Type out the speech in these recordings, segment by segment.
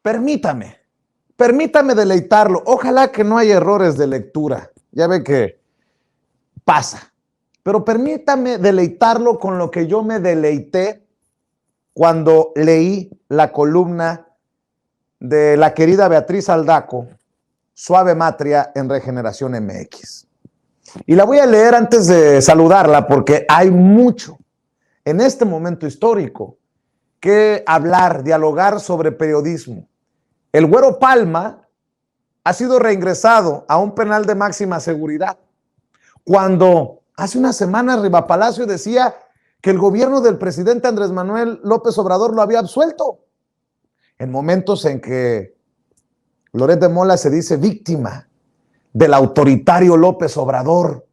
permítame deleitarlo. Ojalá que no haya errores de lectura. Ya ve que pasa. Pero permítame deleitarlo con lo que yo me deleité cuando leí la columna de la querida Beatriz Aldaco, Suave Matria en Regeneración MX. Y la voy a leer antes de saludarla porque hay mucho en este momento histórico que hablar, dialogar sobre periodismo. El Güero Palma ha sido reingresado a un penal de máxima seguridad, cuando hace unas semanas Riva Palacio decía que el gobierno del presidente Andrés Manuel López Obrador lo había absuelto. En momentos en que Loret de Mola se dice víctima del autoritario López Obrador,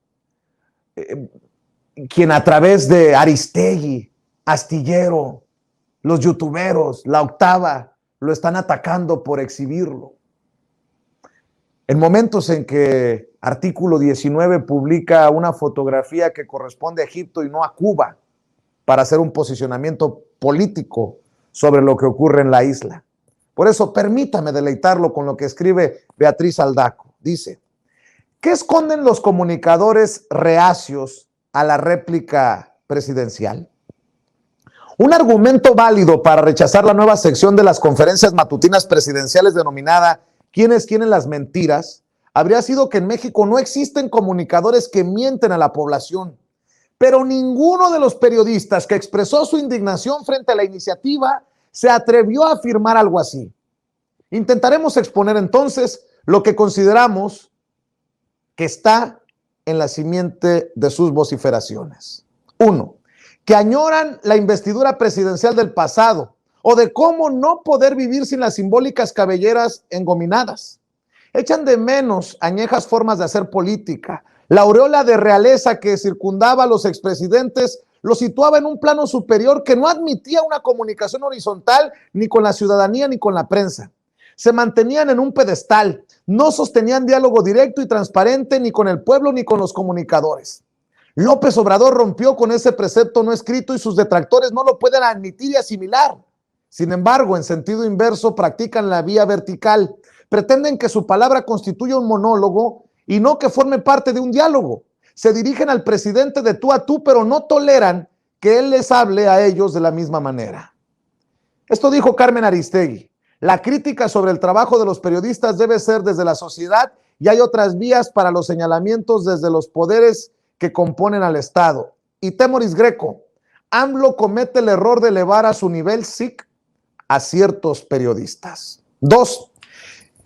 quien a través de Aristegui, Astillero, los youtuberos, La Octava, lo están atacando por exhibirlo. En momentos en que Artículo 19 publica una fotografía que corresponde a Egipto y no a Cuba para hacer un posicionamiento político sobre lo que ocurre en la isla. Por eso, permítame deleitarlo con lo que escribe Beatriz Aldaco. Dice, ¿qué esconden los comunicadores reacios a la réplica presidencial? Un argumento válido para rechazar la nueva sección de las conferencias matutinas presidenciales denominada ¿Quiénes quieren las mentiras? Habría sido que en México no existen comunicadores que mienten a la población, pero ninguno de los periodistas que expresó su indignación frente a la iniciativa se atrevió a afirmar algo así. Intentaremos exponer entonces lo que consideramos que está en la simiente de sus vociferaciones. 1. Que añoran la investidura presidencial del pasado o de cómo no poder vivir sin las simbólicas cabelleras engominadas. Echan de menos añejas formas de hacer política. La aureola de realeza que circundaba a los expresidentes lo situaba en un plano superior que no admitía una comunicación horizontal ni con la ciudadanía ni con la prensa. Se mantenían en un pedestal, no sostenían diálogo directo y transparente ni con el pueblo ni con los comunicadores. López Obrador rompió con ese precepto no escrito y sus detractores no lo pueden admitir y asimilar. Sin embargo, en sentido inverso, practican la vía vertical. Pretenden que su palabra constituya un monólogo y no que forme parte de un diálogo. Se dirigen al presidente de tú a tú, pero no toleran que él les hable a ellos de la misma manera. Esto dijo Carmen Aristegui. La crítica sobre el trabajo de los periodistas debe ser desde la sociedad y hay otras vías para los señalamientos desde los poderes que componen al Estado. Y Temoris Greco, AMLO comete el error de elevar a su nivel SIC a ciertos periodistas. 2.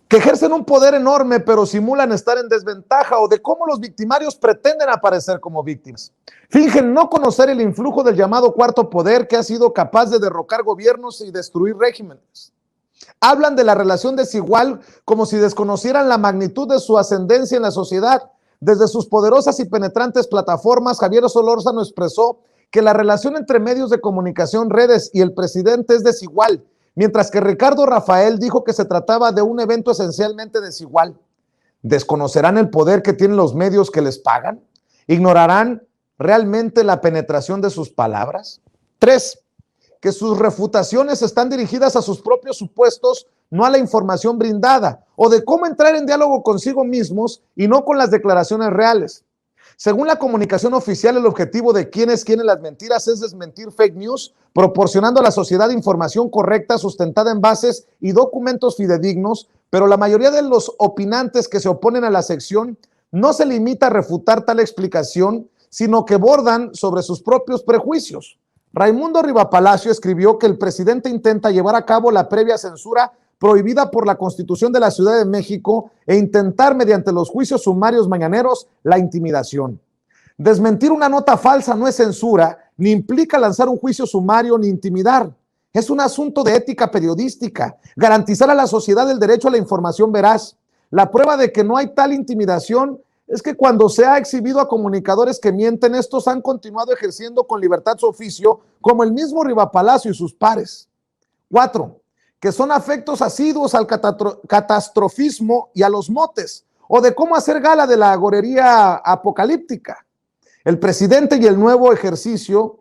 Que ejercen un poder enorme pero simulan estar en desventaja o de cómo los victimarios pretenden aparecer como víctimas. Fingen no conocer el influjo del llamado cuarto poder que ha sido capaz de derrocar gobiernos y destruir regímenes. Hablan de la relación desigual como si desconocieran la magnitud de su ascendencia en la sociedad. Desde sus poderosas y penetrantes plataformas, Javier Solórzano expresó que la relación entre medios de comunicación, redes y el presidente es desigual, mientras que Ricardo Rafael dijo que se trataba de un evento esencialmente desigual. ¿Desconocerán el poder que tienen los medios que les pagan? ¿Ignorarán realmente la penetración de sus palabras? 3. Que sus refutaciones están dirigidas a sus propios supuestos, no a la información brindada, o de cómo entrar en diálogo consigo mismos y no con las declaraciones reales. Según la comunicación oficial, el objetivo de quienes quieren las mentiras es desmentir fake news, proporcionando a la sociedad información correcta, sustentada en bases y documentos fidedignos, pero la mayoría de los opinantes que se oponen a la sección no se limita a refutar tal explicación, sino que bordan sobre sus propios prejuicios. Raimundo Riva Palacio escribió que el presidente intenta llevar a cabo la previa censura prohibida por la Constitución de la Ciudad de México e intentar mediante los juicios sumarios mañaneros la intimidación. Desmentir una nota falsa no es censura, ni implica lanzar un juicio sumario ni intimidar. Es un asunto de ética periodística, garantizar a la sociedad el derecho a la información veraz. La prueba de que no hay tal intimidación es que cuando se ha exhibido a comunicadores que mienten, estos han continuado ejerciendo con libertad su oficio, como el mismo Riva Palacio y sus pares. 4. Que son afectos asiduos al catastrofismo y a los motes, o de cómo hacer gala de la agorería apocalíptica. El presidente y el nuevo ejercicio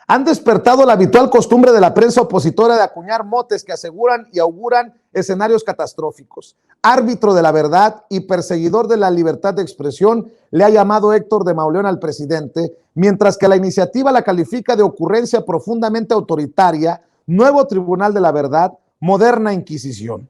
Han despertado la habitual costumbre de la prensa opositora de acuñar motes que aseguran y auguran escenarios catastróficos. Árbitro de la verdad y perseguidor de la libertad de expresión, le ha llamado Héctor de Mauleón al presidente, mientras que la iniciativa la califica de ocurrencia profundamente autoritaria, nuevo tribunal de la verdad, moderna inquisición.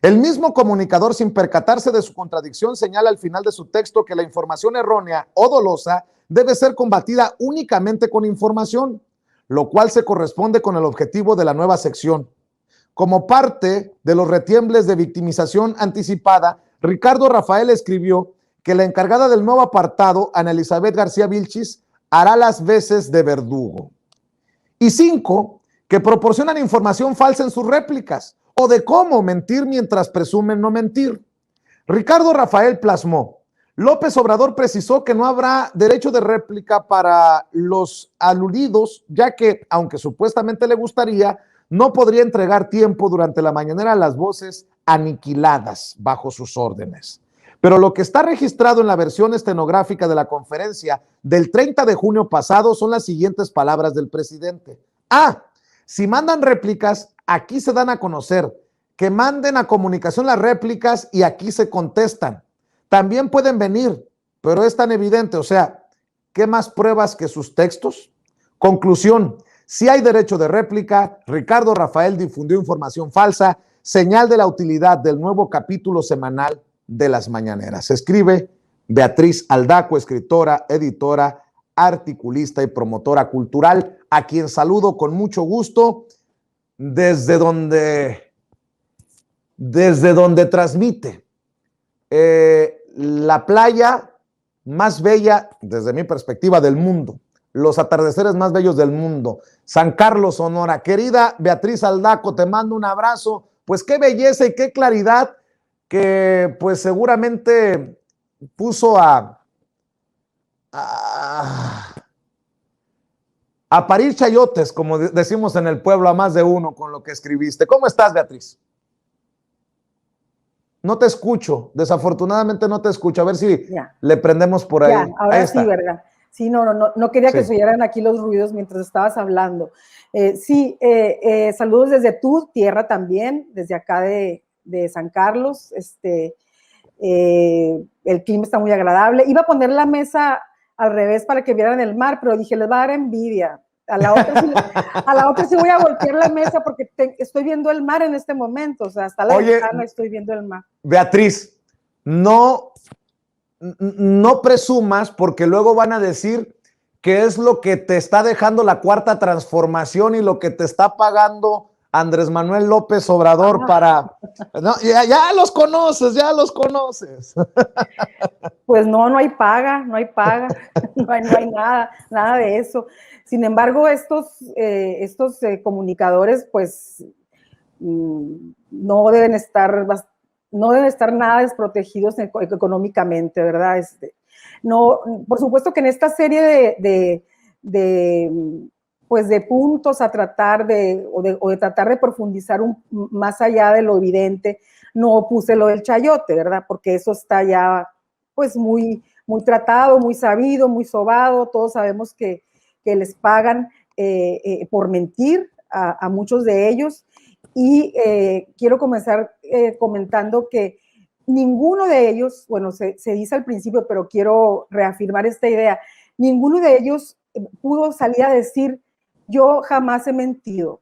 El mismo comunicador, sin percatarse de su contradicción, señala al final de su texto que la información errónea o dolosa debe ser combatida únicamente con información, lo cual se corresponde con el objetivo de la nueva sección. Como parte de los retiembles de victimización anticipada, Ricardo Rafael escribió que la encargada del nuevo apartado, Ana Elizabeth García Vilchis, hará las veces de verdugo. Y 5, que proporcionan información falsa en sus réplicas, o de cómo mentir mientras presumen no mentir. Ricardo Rafael plasmó: López Obrador precisó que no habrá derecho de réplica para los aludidos, ya que, aunque supuestamente le gustaría, no podría entregar tiempo durante la mañanera a las voces aniquiladas bajo sus órdenes. Pero lo que está registrado en la versión estenográfica de la conferencia del 30 de junio pasado son las siguientes palabras del presidente. Si mandan réplicas, aquí se dan a conocer. Que manden a comunicación las réplicas y aquí se contestan. También pueden venir, pero es tan evidente, o sea, ¿qué más pruebas que sus textos? Conclusión: si hay derecho de réplica, Ricardo Rafael difundió información falsa, señal de la utilidad del nuevo capítulo semanal de las mañaneras. Escribe Beatriz Aldaco, escritora, editora, articulista y promotora cultural, a quien saludo con mucho gusto desde donde transmite la playa más bella, desde mi perspectiva, del mundo, los atardeceres más bellos del mundo, San Carlos, Sonora. Querida Beatriz Aldaco, te mando un abrazo. Pues qué belleza y qué claridad que pues seguramente puso a parir chayotes, como decimos en el pueblo, a más de uno con lo que escribiste. ¿Cómo estás, Beatriz? No te escucho, desafortunadamente no te escucho. A ver si le prendemos por ahí. Ya, ahora ahí sí, ¿verdad? Sí, no quería que se oyeran aquí los ruidos mientras estabas hablando. Saludos desde tu tierra también, desde acá de San Carlos. El clima está muy agradable. Iba a poner la mesa al revés para que vieran el mar, pero dije, les va a dar envidia. A la otra sí voy a voltear la mesa porque estoy viendo el mar en este momento, o sea, hasta la ventana estoy viendo el mar. Beatriz, no presumas, porque luego van a decir que es lo que te está dejando la cuarta transformación y lo que te está pagando Andrés Manuel López Obrador para... No, ya los conoces. Pues no hay paga, no hay nada de eso. Sin embargo, estos comunicadores, pues, no deben estar nada desprotegidos económicamente, ¿verdad? No, por supuesto que en esta serie de puntos a tratar de tratar de profundizar más allá de lo evidente, no puse lo del chayote, ¿verdad? Porque eso está ya, pues, muy tratado, muy sabido, muy sobado. Todos sabemos que les pagan por mentir a muchos de ellos. Y quiero comenzar comentando que ninguno de ellos, bueno, se dice al principio, pero quiero reafirmar esta idea, ninguno de ellos pudo salir a decir: yo jamás he mentido.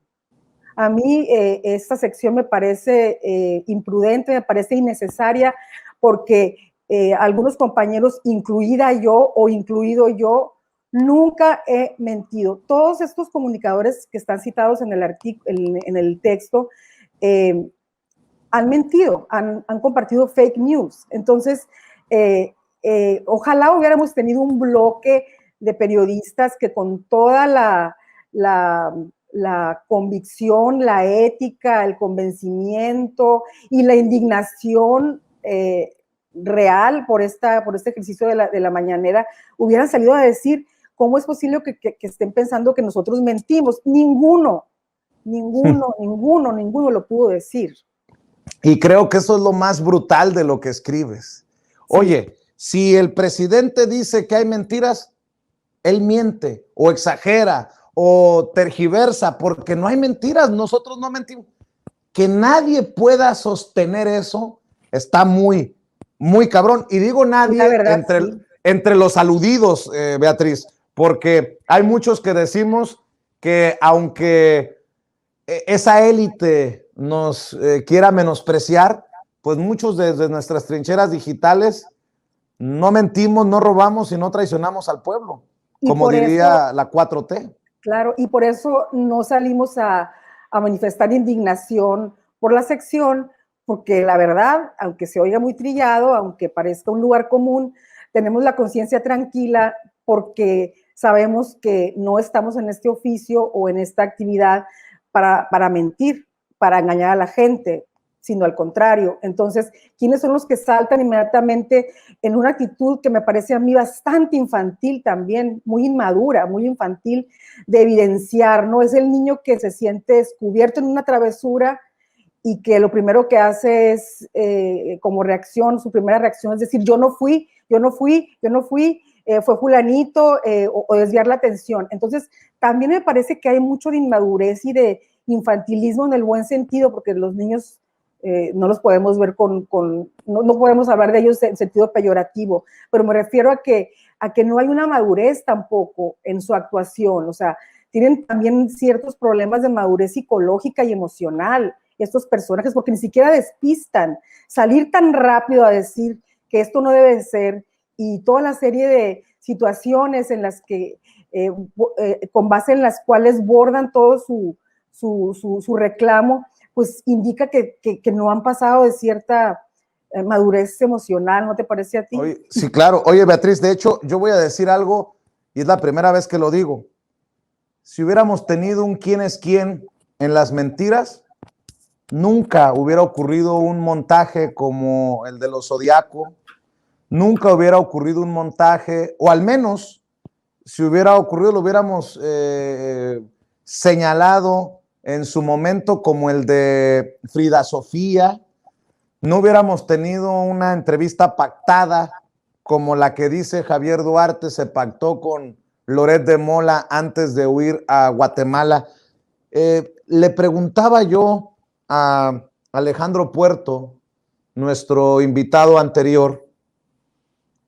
A mí esta sección me parece imprudente, me parece innecesaria, porque algunos compañeros, incluida yo o incluido yo, nunca he mentido. Todos estos comunicadores que están citados en el texto han mentido, han compartido fake news. Entonces, ojalá hubiéramos tenido un bloque de periodistas que con toda la convicción, la ética, el convencimiento y la indignación real por este ejercicio de la mañanera, hubieran salido a decir: ¿cómo es posible que estén pensando que nosotros mentimos? Ninguno lo pudo decir. Y creo que eso es lo más brutal de lo que escribes. Sí. Oye, si el presidente dice que hay mentiras, él miente o exagera o tergiversa, porque no hay mentiras, nosotros no mentimos. Que nadie pueda sostener eso está muy, muy cabrón. Y digo La nadie verdad, sí. entre los aludidos, Beatriz, porque hay muchos que decimos que aunque esa élite nos quiera menospreciar, pues muchos desde nuestras trincheras digitales no mentimos, no robamos y no traicionamos al pueblo, Y como por eso, diría la 4T. claro, y por eso no salimos a manifestar indignación por la sección, porque la verdad, aunque se oiga muy trillado, aunque parezca un lugar común, tenemos la conciencia tranquila porque sabemos que no estamos en este oficio o en esta actividad para mentir, para engañar a la gente, sino al contrario. Entonces, ¿quiénes son los que saltan inmediatamente en una actitud que me parece a mí bastante infantil también, muy inmadura, muy infantil, de evidenciar, ¿no? Es el niño que se siente descubierto en una travesura y que lo primero que hace es, como reacción, su primera reacción es decir, yo no fui, yo no fui, yo no fui, fue fulanito, o desviar la atención. Entonces, también me parece que hay mucho de inmadurez y de infantilismo en el buen sentido, porque los niños no los podemos ver no podemos hablar de ellos en sentido peyorativo, pero me refiero a que no hay una madurez tampoco en su actuación, o sea, tienen también ciertos problemas de madurez psicológica y emocional estos personajes, porque ni siquiera despistan. Salir tan rápido a decir que esto no debe ser, y toda la serie de situaciones en las que, con base en las cuales bordan todo su reclamo, pues indica que no han pasado de cierta madurez emocional, ¿no te parece a ti? Oye, sí, claro. Oye, Beatriz, de hecho, yo voy a decir algo y es la primera vez que lo digo. Si hubiéramos tenido un quién es quién en las mentiras, nunca hubiera ocurrido un montaje como el de los Zodiaco, nunca hubiera ocurrido un montaje, o al menos si hubiera ocurrido lo hubiéramos señalado en su momento como el de Frida Sofía, no hubiéramos tenido una entrevista pactada como la que dice Javier Duarte se pactó con Loret de Mola antes de huir a Guatemala. Le preguntaba yo a Alejandro Puerto, nuestro invitado anterior,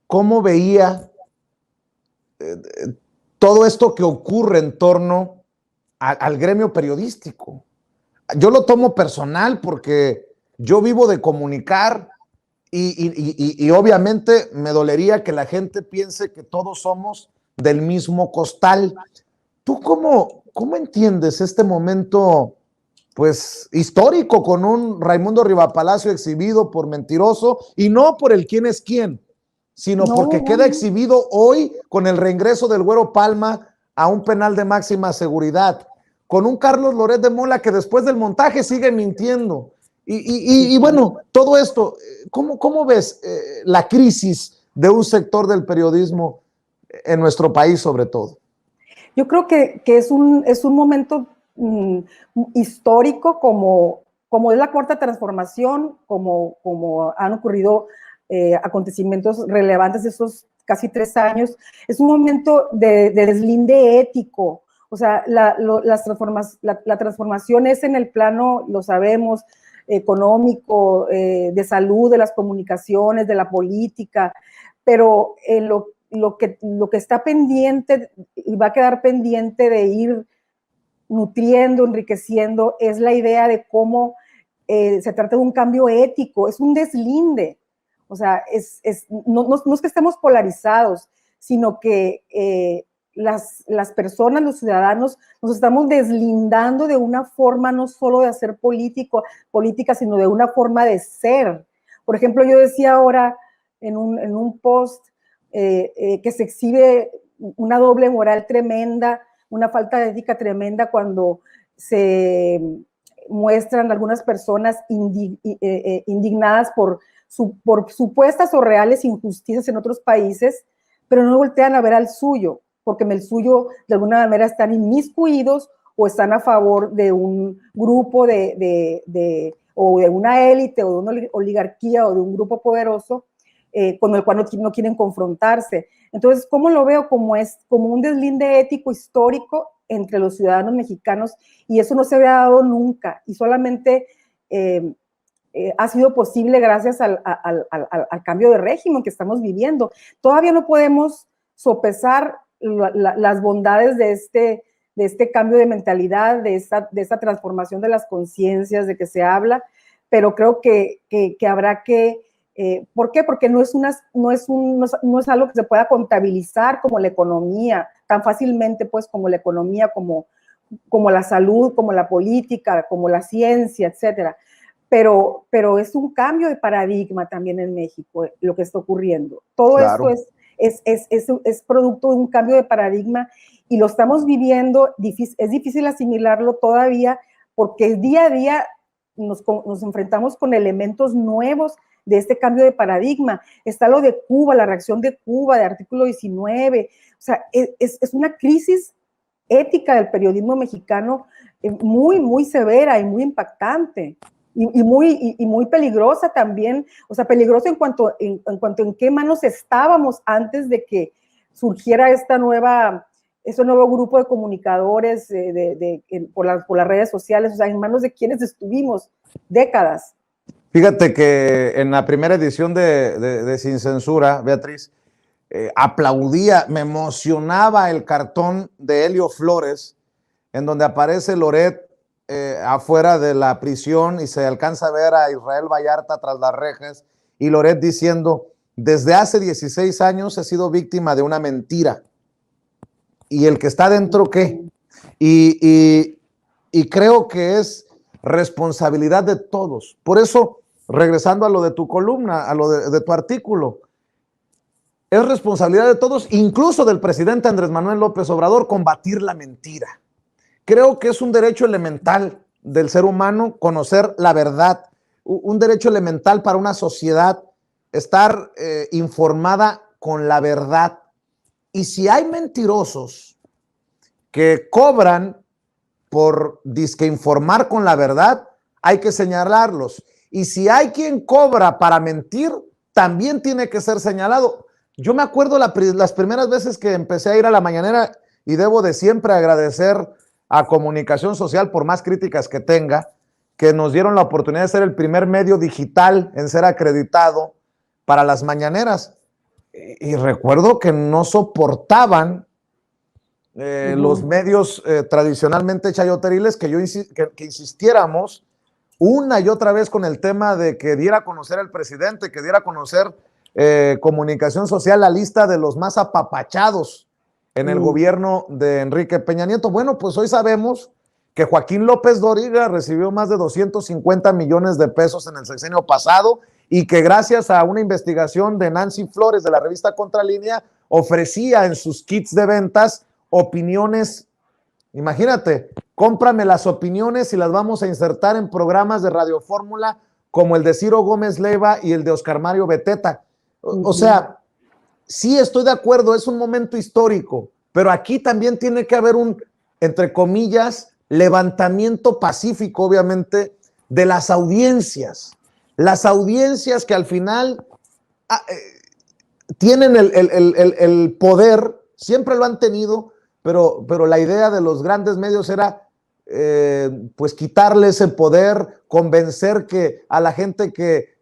cómo veía todo esto que ocurre en torno al gremio periodístico. Yo lo tomo personal porque yo vivo de comunicar y obviamente me dolería que la gente piense que todos somos del mismo costal. ¿Tú cómo entiendes este momento, pues, histórico con un Raimundo Rivapalacio exhibido por mentiroso y no por el quién es quién, sino porque queda exhibido hoy con el reingreso del Güero Palma a un penal de máxima seguridad, con un Carlos Loret de Mola que después del montaje sigue mintiendo? Y bueno, todo esto, ¿cómo ves la crisis de un sector del periodismo en nuestro país sobre todo? Yo creo que es un momento histórico como es la cuarta transformación, como han ocurrido acontecimientos relevantes de esos casi 3 años. Es un momento de deslinde ético. O sea, la transformación es en el plano, lo sabemos, económico, de salud, de las comunicaciones, de la política, pero en lo que está pendiente y va a quedar pendiente de ir nutriendo, enriqueciendo, es la idea de cómo se trata de un cambio ético, es un deslinde. O sea, no es que estemos polarizados, sino que las personas, los ciudadanos, nos estamos deslindando de una forma no solo de hacer política, sino de una forma de ser. Por ejemplo, yo decía ahora en un post que se exhibe una doble moral tremenda, una falta de ética tremenda cuando se muestran algunas personas indignadas por supuestas o reales injusticias en otros países, pero no voltean a ver al suyo, porque en el suyo de alguna manera están inmiscuidos o están a favor de un grupo o de una élite o de una oligarquía o de un grupo poderoso con el cual no quieren confrontarse. Entonces, ¿cómo lo veo? Como un deslinde ético histórico entre los ciudadanos mexicanos, y eso no se había dado nunca, y solamente ha sido posible gracias al cambio de régimen que estamos viviendo. Todavía no podemos sopesar las bondades de este cambio de mentalidad, de esta transformación de las conciencias de que se habla, pero creo que habrá que, ¿por qué? Porque no es algo que se pueda contabilizar como la economía, tan fácilmente pues como la economía, como la salud, como la política, como la ciencia, etcétera. Pero es un cambio de paradigma también en México, lo que está ocurriendo. Todo Claro. esto es producto de un cambio de paradigma y lo estamos viviendo, es difícil asimilarlo todavía porque día a día nos enfrentamos con elementos nuevos de este cambio de paradigma. Está lo de Cuba, la reacción de Cuba, de artículo 19, o sea, es una crisis ética del periodismo mexicano muy, muy severa y muy impactante. Y muy peligrosa también, o sea, peligrosa en cuanto en qué manos estábamos antes de que surgiera este nuevo grupo de comunicadores por las redes sociales, o sea, en manos de quienes estuvimos décadas. Fíjate que en la primera edición de Sin Censura, Beatriz, aplaudía, me emocionaba el cartón de Helio Flores, en donde aparece Loret afuera de la prisión y se alcanza a ver a Israel Vallarta tras las rejas y Loret diciendo, desde hace 16 años he sido víctima de una mentira. ¿Y el que está dentro qué? Y creo que es responsabilidad de todos. Por eso, regresando a lo de tu columna, a lo de tu artículo, es responsabilidad de todos, incluso del presidente Andrés Manuel López Obrador, combatir la mentira. Creo que es un derecho elemental del ser humano conocer la verdad, un derecho elemental para una sociedad, estar informada con la verdad. Y si hay mentirosos que cobran por disque informar con la verdad, hay que señalarlos. Y si hay quien cobra para mentir, también tiene que ser señalado. Yo me acuerdo las primeras veces que empecé a ir a la mañanera y debo de siempre agradecer a Comunicación Social, por más críticas que tenga, que nos dieron la oportunidad de ser el primer medio digital en ser acreditado para las mañaneras. Y recuerdo que no soportaban los medios tradicionalmente chayoteriles que insistiéramos una y otra vez con el tema de que diera a conocer el presidente, que diera a conocer Comunicación Social la lista de los más apapachados en el gobierno de Enrique Peña Nieto. Bueno, pues hoy sabemos que Joaquín López Dóriga recibió más de 250 millones de pesos en el sexenio pasado y que gracias a una investigación de Nancy Flores de la revista Contralínea ofrecía en sus kits de ventas opiniones. Imagínate, cómprame las opiniones y las vamos a insertar en programas de Radio Fórmula como el de Ciro Gómez Leiva y el de Oscar Mario Beteta. O sea, sí estoy de acuerdo, es un momento histórico, pero aquí también tiene que haber un, entre comillas, levantamiento pacífico, obviamente, de las audiencias. Las audiencias que al final tienen el poder, siempre lo han tenido, pero la idea de los grandes medios era pues quitarle ese poder, convencer a la gente que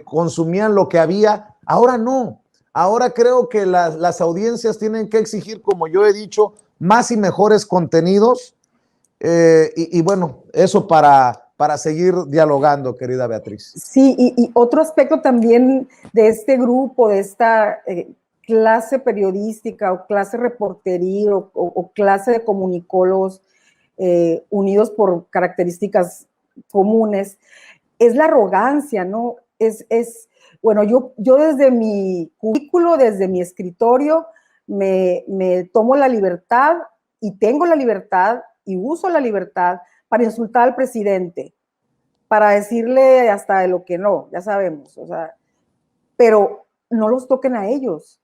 consumían lo que había. Ahora no. Ahora creo que las audiencias tienen que exigir, como yo he dicho, más y mejores contenidos. Y bueno, eso para seguir dialogando, querida Beatriz. Sí, y otro aspecto también de este grupo, de esta clase periodística o clase reporteril o clase de comunicólogos unidos por características comunes, es la arrogancia, ¿no? Bueno, yo desde mi cubículo, desde mi escritorio, me tomo la libertad y tengo la libertad y uso la libertad para insultar al presidente, para decirle hasta de lo que no, ya sabemos, o sea, pero no los toquen a ellos.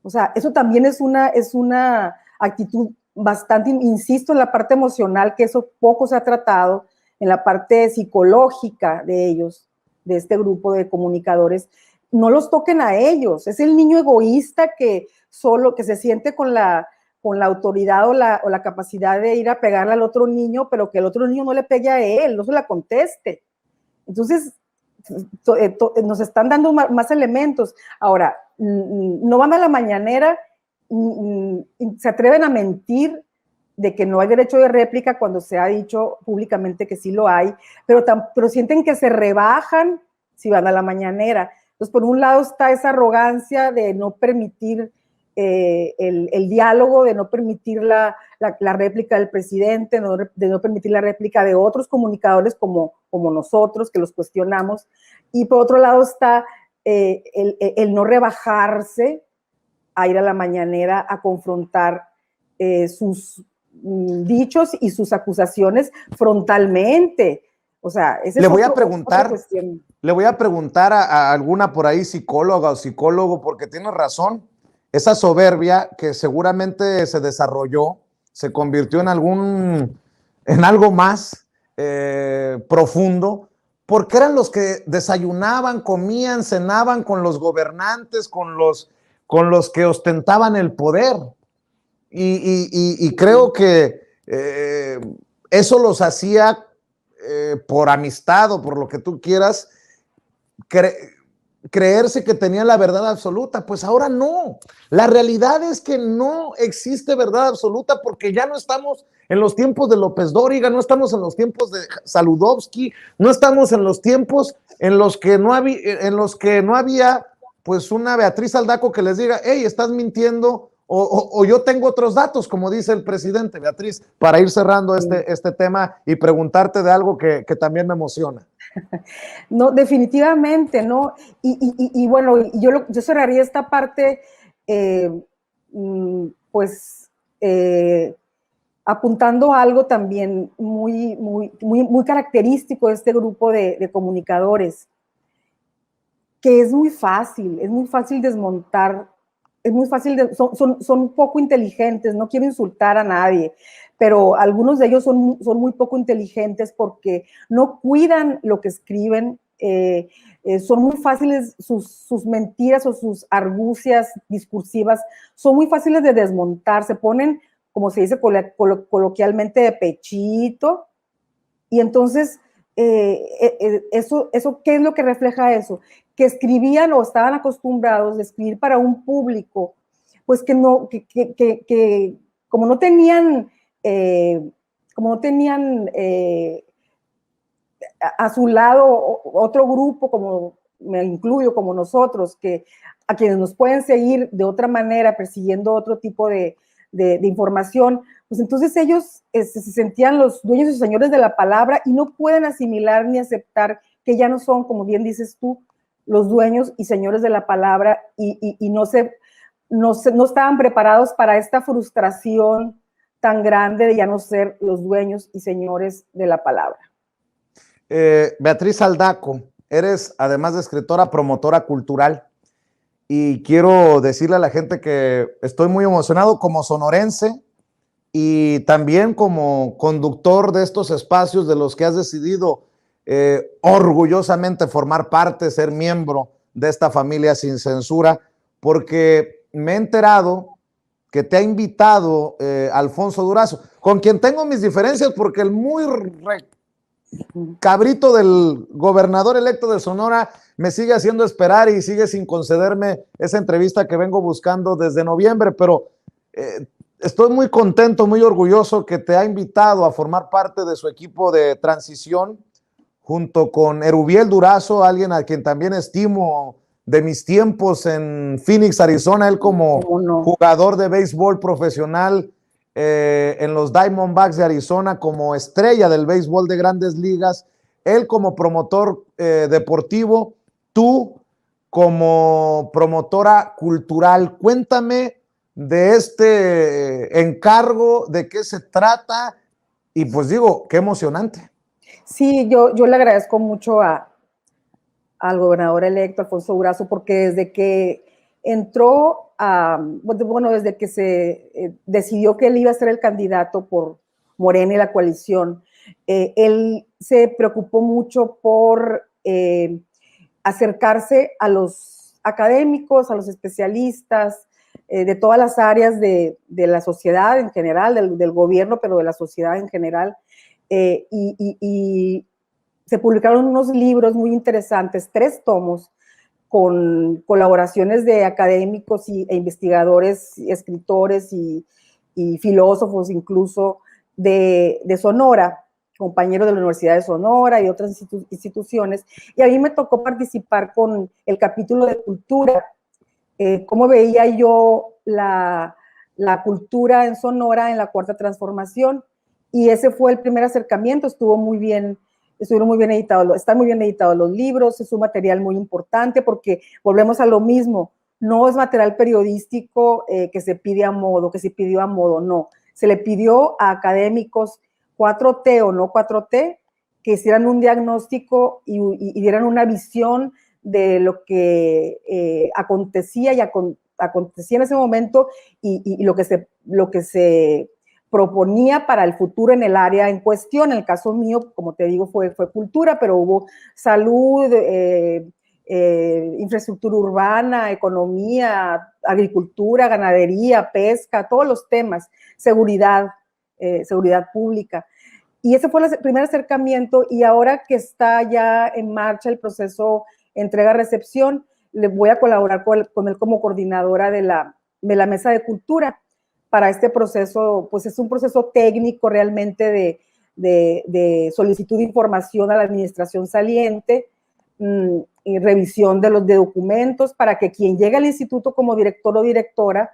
O sea, eso también es una actitud bastante, insisto, en la parte emocional, que eso poco se ha tratado, en la parte psicológica de ellos, de este grupo de comunicadores. No los toquen a ellos. Es el niño egoísta que se siente con la con la autoridad o la capacidad de ir a pegarle al otro niño, pero que el otro niño no le pegue a él, no se la conteste. Entonces, nos están dando más elementos. Ahora, no van a la mañanera, se atreven a mentir de que no hay derecho de réplica cuando se ha dicho públicamente que sí lo hay, pero sienten que se rebajan si van a la mañanera. Entonces, por un lado está esa arrogancia de no permitir el diálogo, de no permitir la réplica del presidente, de no permitir la réplica de otros comunicadores como nosotros, que los cuestionamos. Y por otro lado está el no rebajarse a ir a la mañanera a confrontar sus dichos y sus acusaciones frontalmente. O sea, ese Le es voy a otra preguntar, cuestión. le voy a preguntar a alguna por ahí psicóloga o psicólogo, porque tiene razón. Esa soberbia que seguramente se desarrolló, se convirtió en algo más profundo, porque eran los que desayunaban, comían, cenaban con los gobernantes, con los que ostentaban el poder. Y creo que eso los hacía por amistad o por lo que tú quieras, creerse que tenían la verdad absoluta. Pues ahora no. La realidad es que no existe verdad absoluta, porque ya no estamos en los tiempos de López Dóriga, no estamos en los tiempos de Saludowski, no estamos en los tiempos en los que no había pues una Beatriz Aldaco que les diga, hey, estás mintiendo, o yo tengo otros datos, como dice el presidente. Beatriz, para ir cerrando este tema y preguntarte de algo que también me emociona. No, definitivamente, ¿no? Y bueno, yo cerraría esta parte, pues, apuntando a algo también muy característico de este grupo de comunicadores, que es muy fácil desmontar, es muy fácil, son poco inteligentes, no quiero insultar a nadie, pero algunos de ellos son muy poco inteligentes porque no cuidan lo que escriben, son muy fáciles, sus mentiras o sus argucias discursivas son muy fáciles de desmontar, se ponen, como se dice coloquialmente, de pechito, y entonces, eso, ¿qué es lo que refleja eso? Que escribían o estaban acostumbrados a escribir para un público, pues que como no tenían, a su lado otro grupo, como me incluyo, como nosotros, a quienes nos pueden seguir de otra manera, persiguiendo otro tipo de información, pues entonces ellos se sentían los dueños y señores de la palabra y no pueden asimilar ni aceptar que ya no son, como bien dices tú, los dueños y señores de la palabra, y no estaban preparados para esta frustración tan grande de ya no ser los dueños y señores de la palabra. Beatriz Aldaco, eres, además de escritora, promotora cultural, y quiero decirle a la gente que estoy muy emocionado como sonorense y también como conductor de estos espacios de los que has decidido orgullosamente formar parte, ser miembro de esta familia sin censura, porque me he enterado que te ha invitado Alfonso Durazo, con quien tengo mis diferencias, porque el muy cabrito del gobernador electo de Sonora me sigue haciendo esperar y sigue sin concederme esa entrevista que vengo buscando desde noviembre, pero estoy muy contento, muy orgulloso que te ha invitado a formar parte de su equipo de transición, junto con Erubiel Durazo, alguien a quien también estimo de mis tiempos en Phoenix, Arizona, él como jugador de béisbol profesional en los Diamondbacks de Arizona, como estrella del béisbol de Grandes Ligas, él como promotor deportivo, tú como promotora cultural. Cuéntame de este encargo, de qué se trata, y pues digo, qué emocionante. Sí, yo le agradezco mucho al gobernador electo, Alfonso Durazo, porque desde que entró, desde que se decidió que él iba a ser el candidato por Morena y la coalición, él se preocupó mucho por acercarse a los académicos, a los especialistas, de todas las áreas de la sociedad en general, del gobierno, pero de la sociedad en general. Y se publicaron unos libros muy interesantes, 3 tomos, con colaboraciones de académicos e investigadores, escritores y filósofos incluso de Sonora, compañeros de la Universidad de Sonora y otras instituciones. Y a mí me tocó participar con el capítulo de cultura, cómo veía yo la cultura en Sonora en la Cuarta Transformación. Y ese fue el primer acercamiento, estuvieron muy bien editados, están muy bien editados los libros, es un material muy importante porque volvemos a lo mismo, no es material periodístico que se pide a modo, que se pidió a modo, no, se le pidió a académicos 4T o no 4T que hicieran un diagnóstico y dieran una visión de lo que acontecía acontecía en ese momento y lo que se proponía para el futuro en el área en cuestión. En el caso mío, como te digo, fue cultura, pero hubo salud, infraestructura urbana, economía, agricultura, ganadería, pesca, todos los temas, seguridad pública. Y ese fue el primer acercamiento, y ahora que está ya en marcha el proceso entrega-recepción, le voy a colaborar con él como coordinadora de la mesa de cultura para este proceso. Pues es un proceso técnico realmente de solicitud de información a la administración saliente y revisión de los documentos para que quien llegue al instituto como director o directora,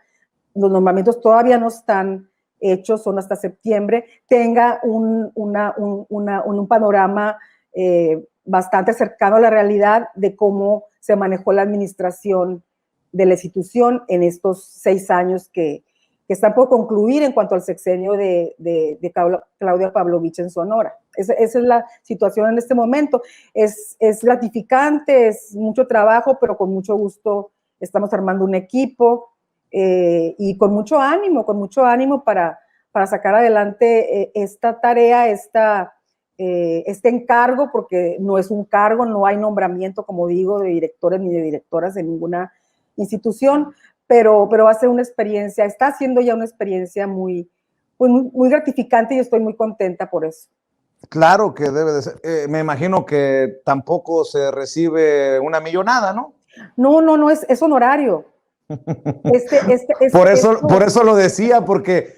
los nombramientos todavía no están hechos, son hasta septiembre, tenga un panorama bastante cercano a la realidad de cómo se manejó la administración de la institución en estos 6 años que están por concluir en cuanto al sexenio de Claudia Pavlovich en Sonora. Esa es la situación en este momento. Es gratificante, es mucho trabajo, pero con mucho gusto estamos armando un equipo y con mucho ánimo para sacar adelante esta tarea, este encargo, porque no es un cargo, no hay nombramiento, como digo, de directores ni de directoras en ninguna institución, pero va a ser una experiencia, está siendo ya una experiencia muy gratificante y estoy muy contenta por eso. Claro que debe de ser. Me imagino que tampoco se recibe una millonada, ¿no? No, es honorario. Por eso lo decía, porque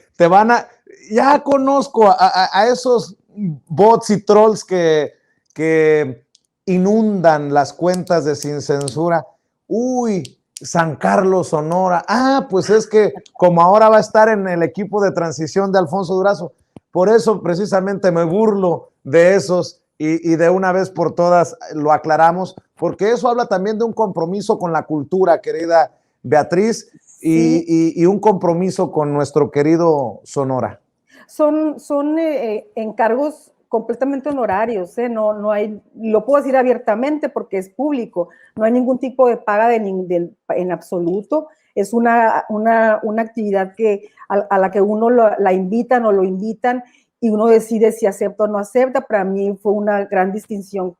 ya conozco a esos bots y trolls que inundan las cuentas de Sin Censura. Uy, San Carlos, Sonora. Pues es que como ahora va a estar en el equipo de transición de Alfonso Durazo, por eso precisamente me burlo de esos y de una vez por todas lo aclaramos, porque eso habla también de un compromiso con la cultura, querida Beatriz, sí. y un compromiso con nuestro querido Sonora. Son encargos completamente honorarios, no hay, lo puedo decir abiertamente porque es público, no hay ningún tipo de paga en absoluto, es una actividad a la que uno la invitan o lo invitan y uno decide si acepta o no acepta. Para mí fue una gran distinción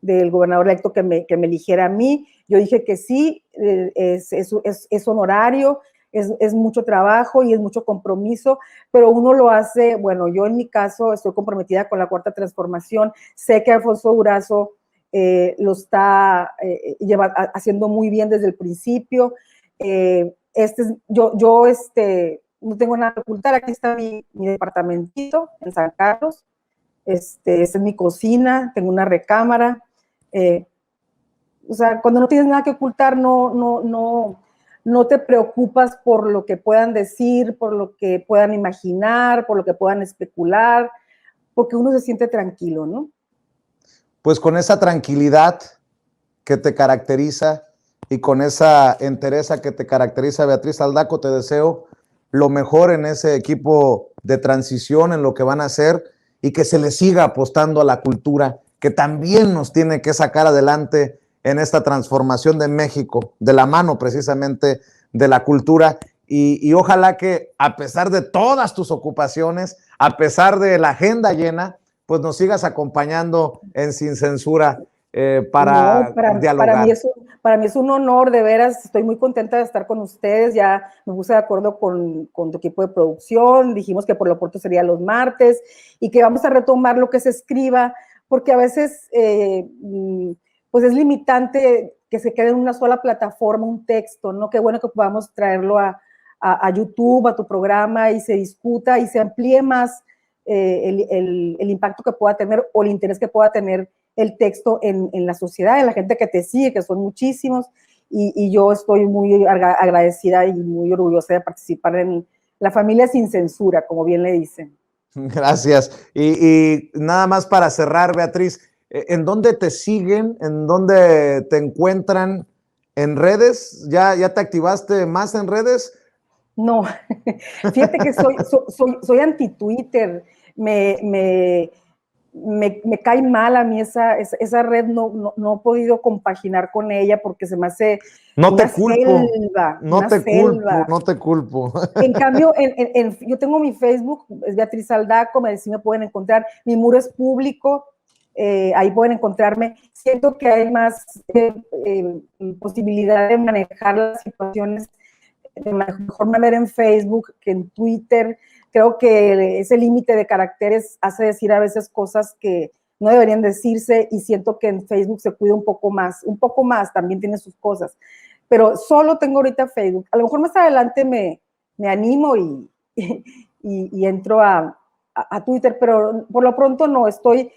del gobernador electo que me eligiera a mí. Yo dije que sí, es honorario, es mucho trabajo y es mucho compromiso, pero uno lo hace, bueno, yo en mi caso estoy comprometida con la Cuarta Transformación, sé que Alfonso Durazo lo está haciendo muy bien desde el principio. Yo no tengo nada que ocultar, aquí está mi departamentito en San Carlos, esta es mi cocina, tengo una recámara, o sea, cuando no tienes nada que ocultar, no te preocupas por lo que puedan decir, por lo que puedan imaginar, por lo que puedan especular, porque uno se siente tranquilo, ¿no? Pues con esa tranquilidad que te caracteriza y con esa entereza que te caracteriza, Beatriz Aldaco, te deseo lo mejor en ese equipo de transición, en lo que van a hacer, y que se le siga apostando a la cultura, que también nos tiene que sacar adelante en esta transformación de México, de la mano precisamente de la cultura, y ojalá que a pesar de todas tus ocupaciones, a pesar de la agenda llena, pues nos sigas acompañando en Sin Censura para No, para dialogar. para mí es un honor, de veras, estoy muy contenta de estar con ustedes, ya me puse de acuerdo con tu equipo de producción, dijimos que por lo pronto sería los martes y que vamos a retomar lo que se escriba, porque a veces pues es limitante que se quede en una sola plataforma un texto, ¿no? Qué bueno que podamos traerlo a YouTube, a tu programa y se discuta y se amplíe más el impacto que pueda tener o el interés que pueda tener el texto en la sociedad, en la gente que te sigue, que son muchísimos, y yo estoy muy agradecida y muy orgullosa de participar en la familia sin censura, como bien le dicen. Gracias. Y nada más para cerrar, Beatriz, ¿en dónde te siguen? ¿En dónde te encuentran? ¿En redes? ¿Ya te activaste más en redes? No, fíjate que soy anti-Twitter, me cae mal a mí esa red, no he podido compaginar con ella porque se me hace No una te culpo, selva, no una te culpo, selva. no te culpo. En cambio, yo tengo mi Facebook, es Beatriz Aldaco, sí me pueden encontrar, mi muro es público, ahí pueden encontrarme. Siento que hay más posibilidad de manejar las situaciones de mejor manera en Facebook que en Twitter. Creo que ese límite de caracteres hace decir a veces cosas que no deberían decirse y siento que en Facebook se cuida un poco más, también tiene sus cosas. Pero solo tengo ahorita Facebook. A lo mejor más adelante me animo y entro a Twitter, pero por lo pronto no, estoy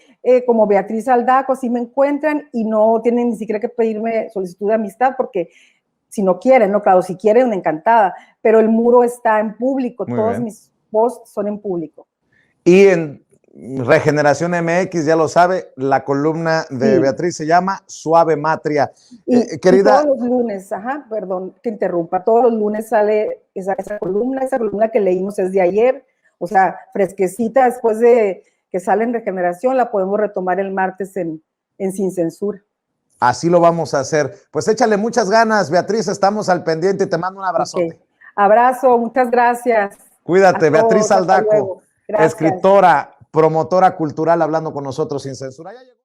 como Beatriz Aldaco, así me encuentran y no tienen ni siquiera que pedirme solicitud de amistad porque si no quieren, no, claro, si quieren, encantada, pero el muro está en público, Muy todos bien. mis posts son en público. Y en Regeneración MX, ya lo sabe, la columna de Sí. Beatriz se llama Suave Matria. Y Querida, todos los lunes, perdón que interrumpa, todos los lunes sale esa columna que leímos es de ayer, o sea, fresquecita después de que sale en Regeneración, la podemos retomar el martes en Sin Censura. así lo vamos a hacer. Pues échale muchas ganas, Beatriz, estamos al pendiente y te mando un abrazote. Okay. Abrazo, muchas gracias. Cuídate, Beatriz Todos, hasta Aldaco, luego. Gracias. escritora, promotora cultural, hablando con nosotros sin censura. Ya llegó.